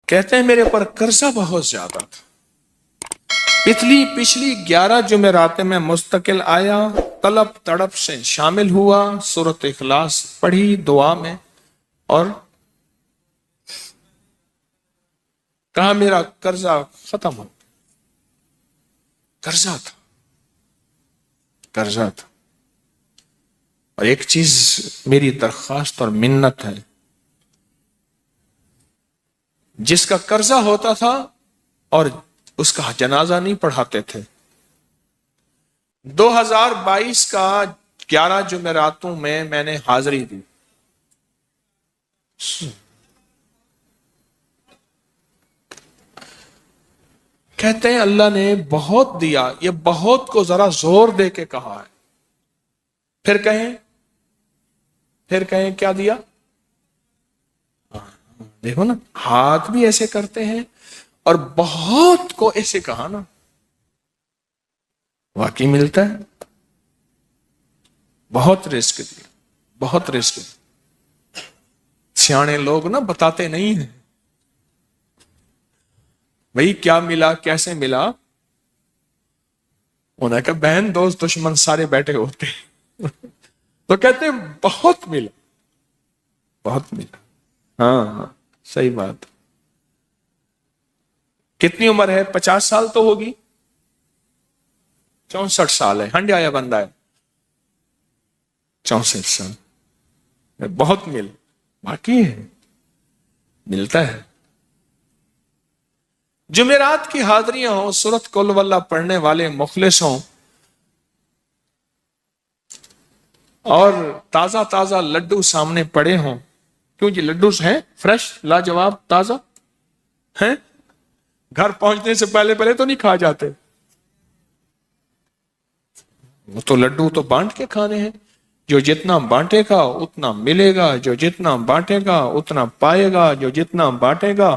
کہتے ہیں میرے پر قرضہ بہت زیادہ تھا، پچھلی 11 جمعراتیں میں مستقل آیا، طلب تڑپ سے شامل ہوا، سورۃ اخلاص پڑھی دعا میں، اور کہا میرا قرضہ ختم ہو۔ قرضہ تھا۔ اور ایک چیز میری درخواست اور منت ہے، جس کا قرضہ ہوتا تھا اور اس کا جنازہ نہیں پڑھاتے تھے، 2022 کا 11 جمعراتوں میں نے حاضری دی۔ کہتے ہیں اللہ نے بہت دیا، یہ بہت کو ذرا زور دے کے کہا ہے، پھر کہیں کیا دیا؟ دیکھو نا، ہاتھ بھی ایسے کرتے ہیں اور بہت کو ایسے کہا نا، واقعی ملتا ہے۔ بہت رزق دیا، بہت رزق دیا۔ سیانے لوگ نا بتاتے نہیں ہیں بھئی کیا ملا، کیسے ملا، انہوں نے کہا بہن دوست دشمن سارے بیٹھے ہوتے ہیں تو کہتے ہیں بہت ملا، بہت ملا۔ ہاں صحیح بات۔ کتنی عمر ہے؟ 50 سال تو ہوگی، 64 سال ہے، ہنڈے آیا بندہ ہے، 64 سال، بہت مل، باقی ہے، ملتا ہے۔ جمعرات کی حاضریاں ہوں، سورۃ قل ہو اللہ پڑھنے والے مخلص ہوں، اور تازہ تازہ لڈو سامنے پڑے ہوں، کیوں جی لڈو ہیں فریش لاجواب تازہ ہیں، گھر پہنچنے سے پہلے تو نہیں کھا جاتے، وہ تو لڈو تو بانٹ کے کھانے ہیں، جو جتنا بانٹے گا اتنا ملے گا، جو جتنا بانٹے گا اتنا پائے گا، جو جتنا بانٹے گا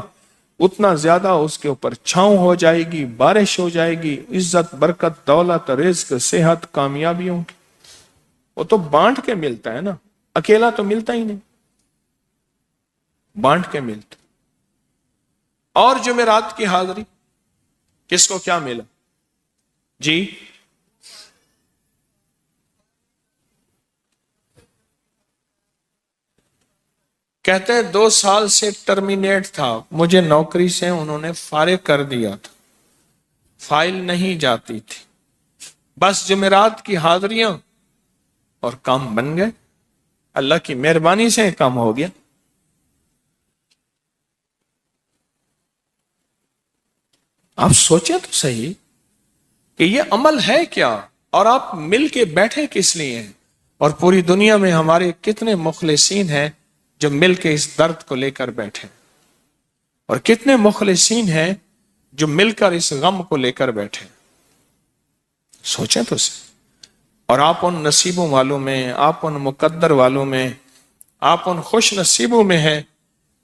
اتنا زیادہ اس کے اوپر چھاؤں ہو جائے گی، بارش ہو جائے گی، عزت برکت دولت رزق صحت کامیابیوں کی، وہ تو بانٹ کے ملتا ہے نا، اکیلا تو ملتا ہی نہیں، بانٹ کے ملتا۔ اور جمعرات کی حاضری کس کو کیا ملا جی؟ کہتے ہیں 2 سال سے ٹرمینیٹ تھا، مجھے نوکری سے انہوں نے فارغ کر دیا تھا، فائل نہیں جاتی تھی، بس جمعرات کی حاضریاں اور کام بن گئے، اللہ کی مہربانی سے کام ہو گیا۔ آپ سوچیں تو صحیح کہ یہ عمل ہے کیا، اور آپ مل کے بیٹھے کس لیے ہیں، اور پوری دنیا میں ہمارے کتنے مخلصین ہیں جو مل کے اس درد کو لے کر بیٹھے، اور کتنے مخلصین ہیں جو مل کر اس غم کو لے کر بیٹھے، سوچیں تو صحیح۔ اور آپ ان نصیبوں والوں میں، آپ ان مقدر والوں میں، آپ ان خوش نصیبوں میں ہیں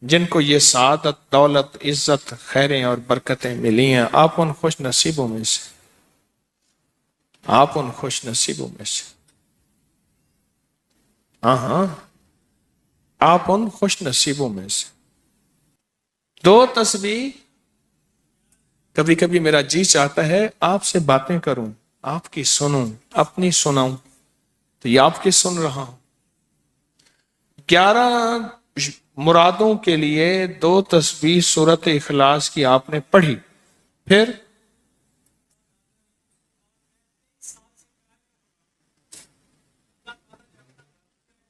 جن کو یہ سعادت دولت عزت خیریں اور برکتیں ملی ہیں، آپ ان خوش نصیبوں میں سے، آپ ان خوش نصیبوں میں سے، ہاں آپ ان خوش نصیبوں میں سے۔ 2 تسبیح، کبھی کبھی میرا جی چاہتا ہے آپ سے باتیں کروں، آپ کی سنوں، اپنی سناؤں، تو یہ آپ کی سن رہا ہوں۔ 11 مرادوں کے لیے 2 تسبیح سورۃ اخلاص کی آپ نے پڑھی، پھر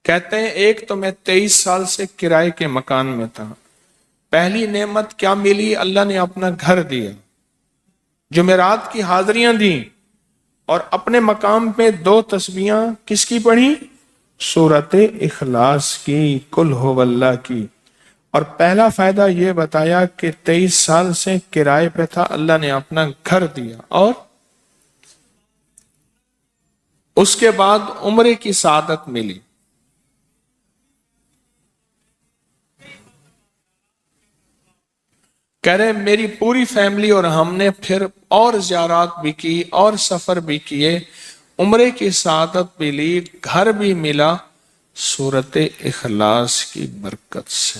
کہتے ہیں ایک تو میں 23 سال سے کرائے کے مکان میں تھا، پہلی نعمت کیا ملی؟ اللہ نے اپنا گھر دیا، جمعرات کی حاضریاں دیں، اور اپنے مقام پہ 2 تسبیحاں کس کی پڑھی؟ سورۃ اخلاص کی، قل ہو اللہ کی۔ اور پہلا فائدہ یہ بتایا کہ 23 سال سے کرائے پہ تھا، اللہ نے اپنا گھر دیا، اور اس کے بعد عمرے کی سعادت ملی۔ کہہ رہے میری پوری فیملی اور ہم نے پھر اور زیارات بھی کی اور سفر بھی کیے، عمرے کی سعادت بھی لی، گھر بھی ملا، سورۃ اخلاص کی برکت سے۔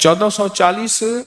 1440।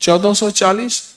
1440।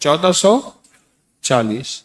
1440।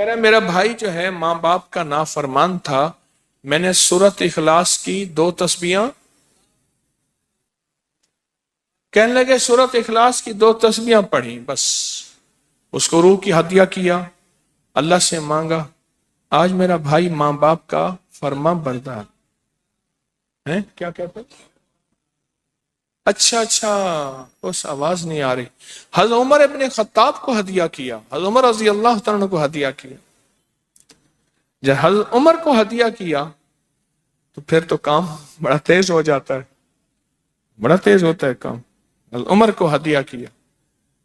کہہ رہا میرا بھائی جو ہے ماں باپ کا نافرمان تھا، میں نے سورت اخلاص کی 2 تسبیحاں، کہنے لگے سورت اخلاص کی 2 تسبیحاں پڑھی، بس اس کو روح کی ہدیہ کیا، اللہ سے مانگا، آج میرا بھائی ماں باپ کا فرما بردار ہے۔ کیا کہتے؟ اچھا، اس آواز نہیں آ رہی۔ حضرت عمر ابن خطاب کو ہدیہ کیا، حضرت عمر رضی اللہ تعالیٰ کو ہدیہ کیا۔ جب حضرت عمر کو ہدیہ کیا تو پھر تو کام بڑا تیز ہو جاتا ہے، بڑا تیز ہوتا ہے کام۔ حضرت عمر کو ہدیہ کیا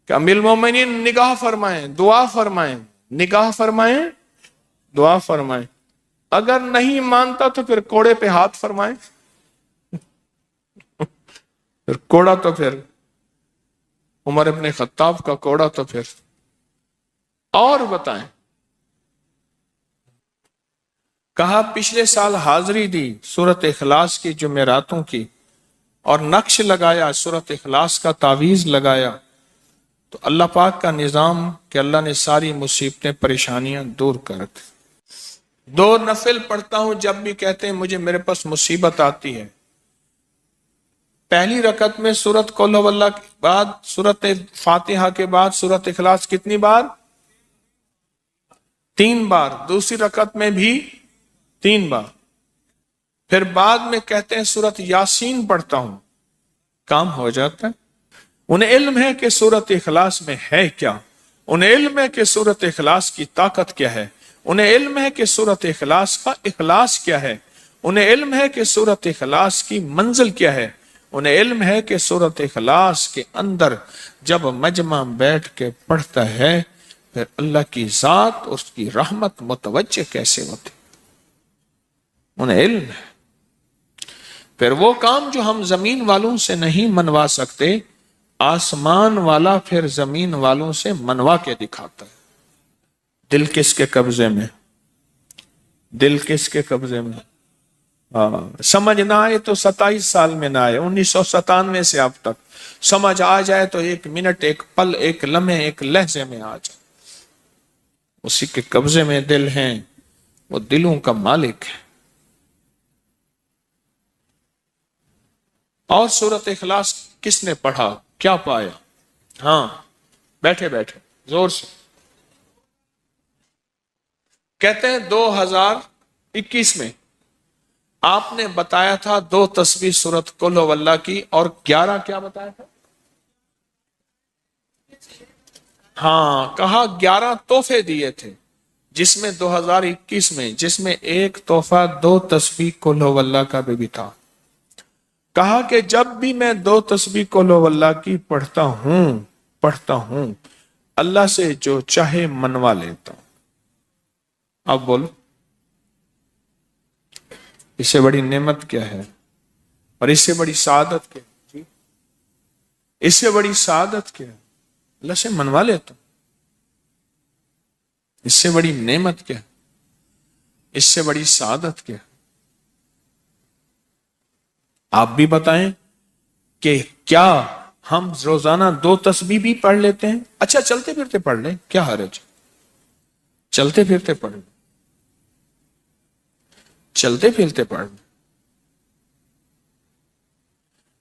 کہ امیر المومنین نگاہ فرمائیں، دعا فرمائیں، نگاہ فرمائیں، دعا فرمائیں، اگر نہیں مانتا تو پھر کوڑے پہ ہاتھ فرمائیں، پھر کوڑا تو پھر عمر ابن خطاب کا کوڑا تو پھر اور بتائیں۔ کہا پچھلے سال حاضری دی سورت اخلاص کی جمعراتوں کی، اور نقش لگایا سورت اخلاص کا، تعویذ لگایا، تو اللہ پاک کا نظام کہ اللہ نے ساری مصیبتیں پریشانیاں دور کر دی۔ 2 نفل پڑھتا ہوں جب بھی کہتے ہیں مجھے میرے پاس مصیبت آتی ہے۔ پہلی رکعت میں سورت قل هو اللہ کے بعد، سورت فاتحہ کے بعد سورت اخلاص کتنی بار؟ 3 بار۔ دوسری رکعت میں بھی 3 بار۔ پھر بعد میں کہتے ہیں سورت یاسین پڑھتا ہوں، کام ہو جاتا ہے۔ انہیں علم ہے کہ سورت اخلاص میں ہے کیا، انہیں علم ہے کہ سورت اخلاص کی طاقت کیا ہے، انہیں علم ہے کہ سورت اخلاص کا اخلاص کیا ہے، انہیں علم ہے کہ سورت اخلاص کی منزل کیا ہے، انہیں علم ہے کہ سورت اخلاص کے اندر جب مجمع بیٹھ کے پڑھتا ہے پھر اللہ کی ذات، اس کی رحمت متوجہ کیسے ہوتی، انہیں علم ہے۔ پھر وہ کام جو ہم زمین والوں سے نہیں منوا سکتے، آسمان والا پھر زمین والوں سے منوا کے دکھاتا ہے۔ دل کس کے قبضے میں؟ دل کس کے قبضے میں؟ سمجھ نہ آئے تو 27 سال میں نہ آئے، 1997 سے اب تک سمجھ آ جائے تو 1 منٹ، 1 پل، 1 لمحے، 1 لہجے میں آ جائے۔ اسی کے قبضے میں دل ہیں، وہ دلوں کا مالک ہے۔ اور سورت اخلاص کس نے پڑھا، کیا پایا؟ ہاں بیٹھے بیٹھے زور سے کہتے ہیں 2021 میں آپ نے بتایا تھا 2 تسبیح سورت قل هو اللہ کی، اور 11 کیا بتایا تھا؟ ہاں کہا 11 تحفے دیے تھے، جس میں 2021 میں جس میں ایک تحفہ 2 تسبیح قل هو اللہ کا بھی تھا۔ کہا کہ جب بھی میں 2 تسبیح قل هو اللہ کی پڑھتا ہوں اللہ سے جو چاہے منوا لیتا ہوں۔ اب بولو اس سے بڑی نعمت کیا ہے، اور اس سے بڑی سعادت کیا ہے؟ اس سے بڑی سعادت کیا ہے؟ اللہ سے منوا لیتا ہوں۔ اس سے بڑی نعمت کیا ہے؟ اس سے بڑی سعادت کیا ہے؟ آپ بھی بتائیں کہ کیا ہم روزانہ 2 تسبیح بھی پڑھ لیتے ہیں؟ اچھا چلتے پھرتے پڑھ لیں، کیا حرج؟ چلتے پھرتے پڑھ لیں، چلتے پھرتے پڑھ لیں،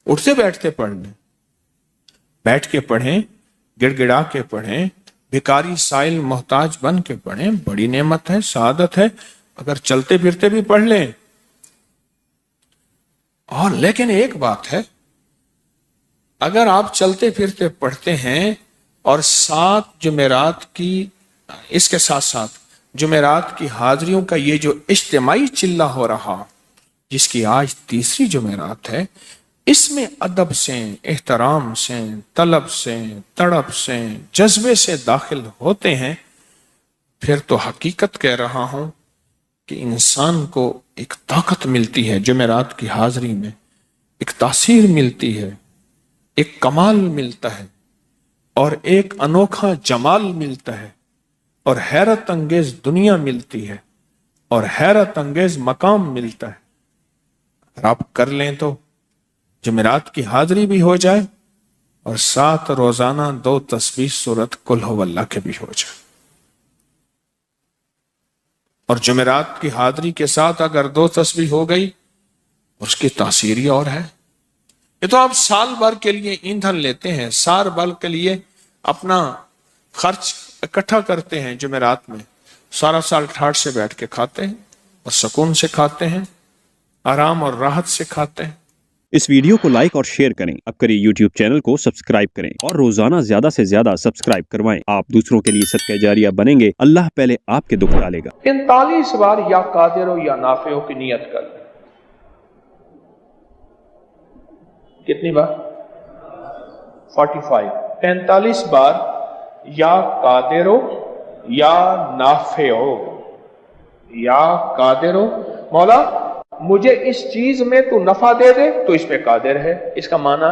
اٹھتے بیٹھتے پڑھ لیں، بیٹھ کے پڑھیں، گڑ گڑا کے پڑھیں، بھکاری سائل محتاج بن کے پڑھیں، بڑی نعمت ہے، سعادت ہے اگر چلتے پھرتے بھی پڑھ لیں۔ اور لیکن ایک بات ہے، اگر آپ چلتے پھرتے پڑھتے ہیں اور 7 جمعرات کی، اس کے ساتھ ساتھ جمعرات کی حاضریوں کا یہ جو اجتماعی چلہ ہو رہا، جس کی آج 3ری جمعرات ہے، اس میں ادب سے، احترام سے، طلب سے، تڑپ سے، جذبے سے داخل ہوتے ہیں، پھر تو حقیقت کہہ رہا ہوں کہ انسان کو ایک طاقت ملتی ہے، جمعرات کی حاضری میں ایک تاثیر ملتی ہے، ایک کمال ملتا ہے، اور ایک انوکھا جمال ملتا ہے، اور حیرت انگیز دنیا ملتی ہے، اور حیرت انگیز مقام ملتا ہے۔ اگر آپ کر لیں تو جمعرات کی حاضری بھی ہو جائے اور ساتھ روزانہ 2 تسبیح سورت قل هو اللہ کے بھی ہو جائے۔ اور جمعرات کی حاضری کے ساتھ اگر 2 تسبیح ہو گئی اس کی تاثیر ہی اور ہے۔ یہ تو آپ سال بھر کے لیے ایندھن لیتے ہیں، سال بھر کے لیے اپنا خرچ اکٹھا کرتے ہیں، جمعرات میں سارا سال ٹھاٹھ سے بیٹھ کے کھاتے ہیں اور سکون سے کھاتے ہیں، آرام اور راحت سے کھاتے ہیں۔ اس ویڈیو کو لائک اور شیئر کریں، اب کریے یوٹیوب چینل کو سبسکرائب کریں اور روزانہ زیادہ سے زیادہ سبسکرائب کروائیں۔ آپ دوسروں کے لیے صدقہ جاریہ بنیں گے، اللہ پہلے آپ کے دکھ ڈالے گا۔ 45 بار یا قادر ہو یا نافع ہو کی نیت کر لیں۔ کتنی بار؟ 45 45 بار یا قادر ہو یا نافع ہو، یا قادر ہو، مولا مجھے اس چیز میں تو نفع دے دے تو اس پہ قادر ہے۔ اس کا معنی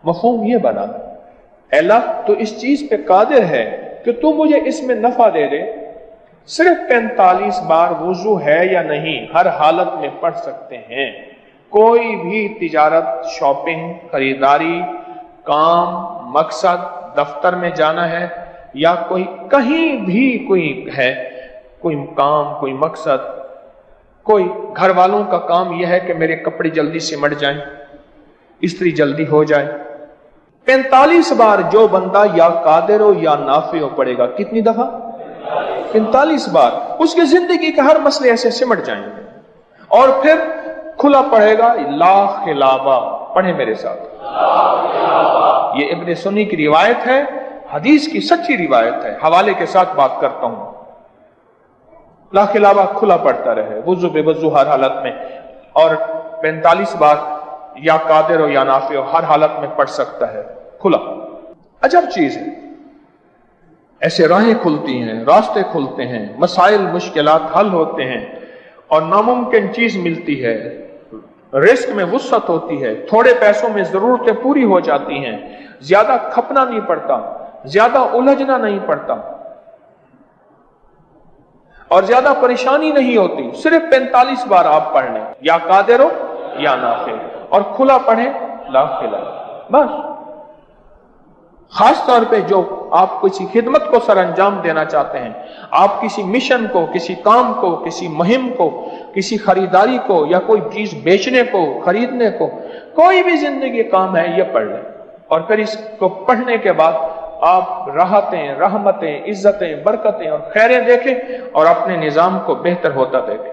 مفہوم یہ بنا، اے اللہ تو اس چیز پہ قادر ہے کہ تو مجھے اس میں نفع دے دے۔ صرف 45 بار وضو ہے یا نہیں ہر حالت میں پڑھ سکتے ہیں۔ کوئی بھی تجارت، شاپنگ، خریداری، کام، مقصد، دفتر میں جانا ہے یا کوئی کہیں بھی کوئی ہے، کوئی کام، کوئی مقصد، کوئی گھر والوں کا کام یہ ہے کہ میرے کپڑے جلدی سمٹ جائیں، استری جلدی ہو جائے، 45 بار جو بندہ یا قادر ہو یا نافع ہو پڑے گا، کتنی دفعہ؟ 45 بار، اس کی زندگی کے ہر مسئلے ایسے سمٹ جائیں گے۔ اور پھر کھلا پڑھے گا لا خلابہ، پڑھیں میرے ساتھ، یہ ابن سنی کی روایت ہے، حدیث کی سچی روایت ہے، حوالے کے ساتھ بات کرتا ہوں۔ لا خلابہ کھلا پڑتا رہے، وضو بے وضو ہر حالت میں، اور 45 بار یا قادر ہو یا نافع ہو ہر حالت میں پڑھ سکتا ہے، کھلا۔ عجب چیز ہے، ایسے راہیں کھلتی ہیں، راستے کھلتے ہیں، مسائل مشکلات حل ہوتے ہیں، اور ناممکن چیز ملتی ہے، رزق میں وسعت ہوتی ہے، تھوڑے پیسوں میں ضرورتیں پوری ہو جاتی ہیں، زیادہ کھپنا نہیں پڑتا، زیادہ الجھنا نہیں پڑتا، اور زیادہ پریشانی نہیں ہوتی۔ صرف 45 بار آپ پڑھ لیں، یا قادر ہو یا نافع، اور کھلا پڑھیں لا خلابہ، بس۔ خاص طور پہ جو آپ کسی خدمت کو سر انجام دینا چاہتے ہیں، آپ کسی مشن کو، کسی کام کو، کسی مہم کو، کسی خریداری کو، یا کوئی چیز بیچنے کو، خریدنے کو، کوئی بھی زندگی کام ہے، یہ پڑھ لیں، اور پھر اس کو پڑھنے کے بعد آپ راحتیں، رحمتیں، عزتیں، برکتیں اور خیریں دیکھیں اور اپنے نظام کو بہتر ہوتا دیکھیں۔